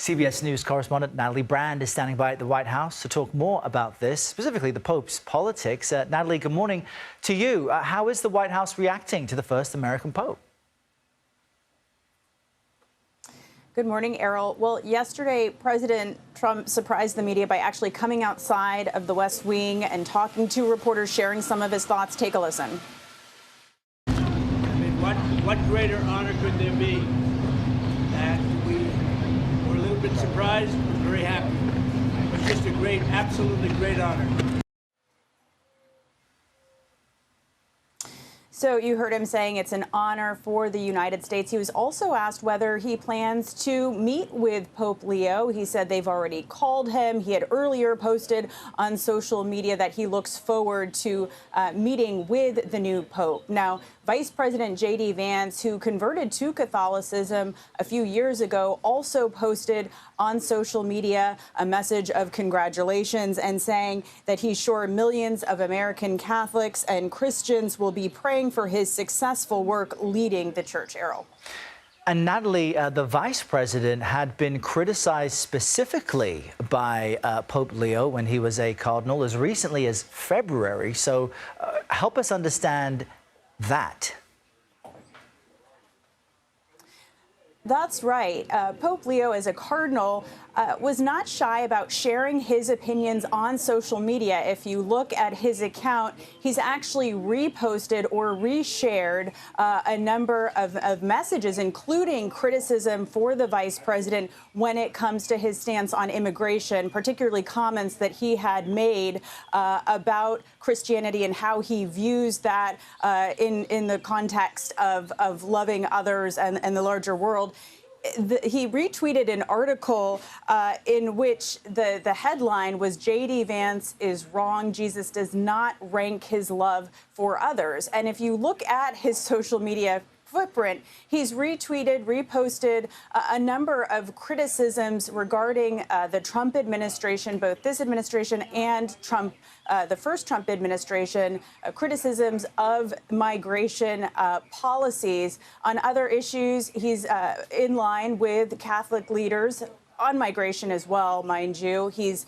CBS News correspondent Natalie Brand is standing by at the White House to talk more about this, specifically the Pope's politics. Natalie, good morning to you. How is the White House reacting to the first American Pope? Good morning, Errol. Well, yesterday, President Trump surprised the media by actually coming outside of the West Wing and talking to reporters, sharing some of his thoughts. Take a listen. I mean, what greater honor could there be? And we were a little bit surprised, very happy. It was just a great, absolutely great honor. So you heard him saying it's an honor for the United States. He was also asked whether he plans to meet with Pope Leo. He said they've already called him. He had earlier posted on social media that he looks forward to meeting with the new Pope. Now, Vice President J.D. Vance, who converted to Catholicism a few years ago, also posted on social media a message of congratulations and saying that he's sure millions of American Catholics and Christians will be praying for his successful work leading the church. Errol. And Natalie, the vice president had been criticized specifically by Pope Leo when he was a cardinal as recently as February. So help us understand that. That's right. Pope Leo, as a cardinal, was not shy about sharing his opinions on social media. If you look at his account, he's actually reposted or reshared a number of messages, including criticism for the vice president when it comes to his stance on immigration, particularly comments that he had made about Christianity and how he views that in the context of loving others and the larger world. He retweeted an article in which the headline was J.D. Vance is wrong. Jesus does not rank his love for others. And if you look at his social media footprint, he's retweeted, reposted a number of criticisms regarding the Trump administration, both this administration and Trump, the first Trump administration, criticisms of migration policies. On other issues, he's in line with Catholic leaders on migration as well, mind you. His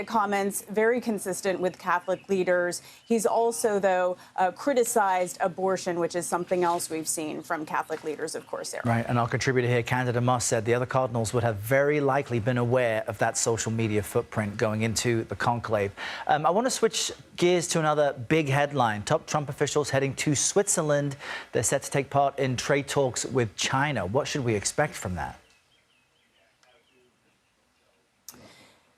comments very consistent with Catholic leaders. He's also, though, criticized abortion, which is something else we've seen from Catholic leaders, of course, Eric. Right, and our contributor here, Candida Moss, said the other cardinals would have very likely been aware of that social media footprint going into the conclave. I want to switch gears to another big headline. Top Trump officials heading to Switzerland. They're set to take part in trade talks with China. What should we expect from that?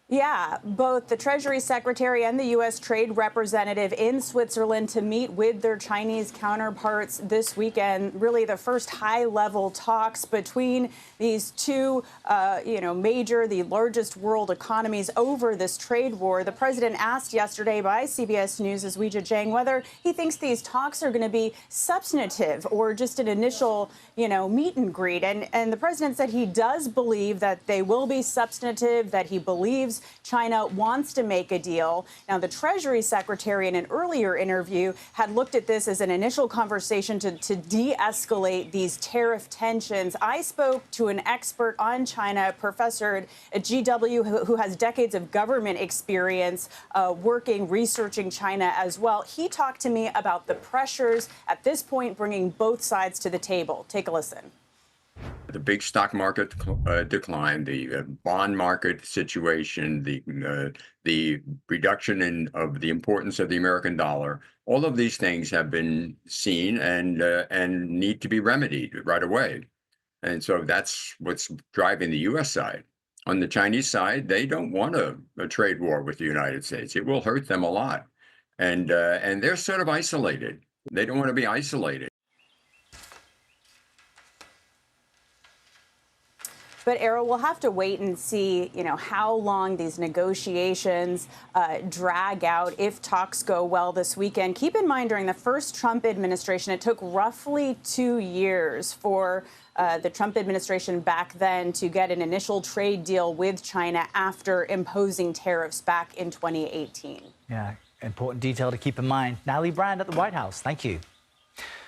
Yeah, both the Treasury Secretary and the U.S. Trade Representative in Switzerland to meet with their Chinese counterparts this weekend. Really the first high-level talks between these two, major, the largest world economies over this trade war. The president asked yesterday by CBS News' Weijia Jiang whether he thinks these talks are going to be substantive or just an initial, meet and greet. And the president said he does believe that they will be substantive, that he believes China wants to make a deal. Now, the Treasury Secretary in an earlier interview had looked at this as an initial conversation to de-escalate these tariff tensions. I spoke to an expert on China, a professor at GW who has decades of government experience researching China as well. He talked to me about the pressures at this point bringing both sides to the table. Take a listen. The big stock market decline, the bond market situation, the reduction of the importance of the American dollar, all of these things have been seen and need to be remedied right away. And so that's what's driving the U.S. side. On the Chinese side, they don't want a trade war with the United States. It will hurt them a lot. And they're sort of isolated. They don't want to be isolated. But, Errol, we'll have to wait and see, how long these negotiations drag out if talks go well this weekend. Keep in mind, during the first Trump administration, it took roughly 2 years for the Trump administration back then to get an initial trade deal with China after imposing tariffs back in 2018. Yeah, important detail to keep in mind. Natalie Brand at the White House. Thank you.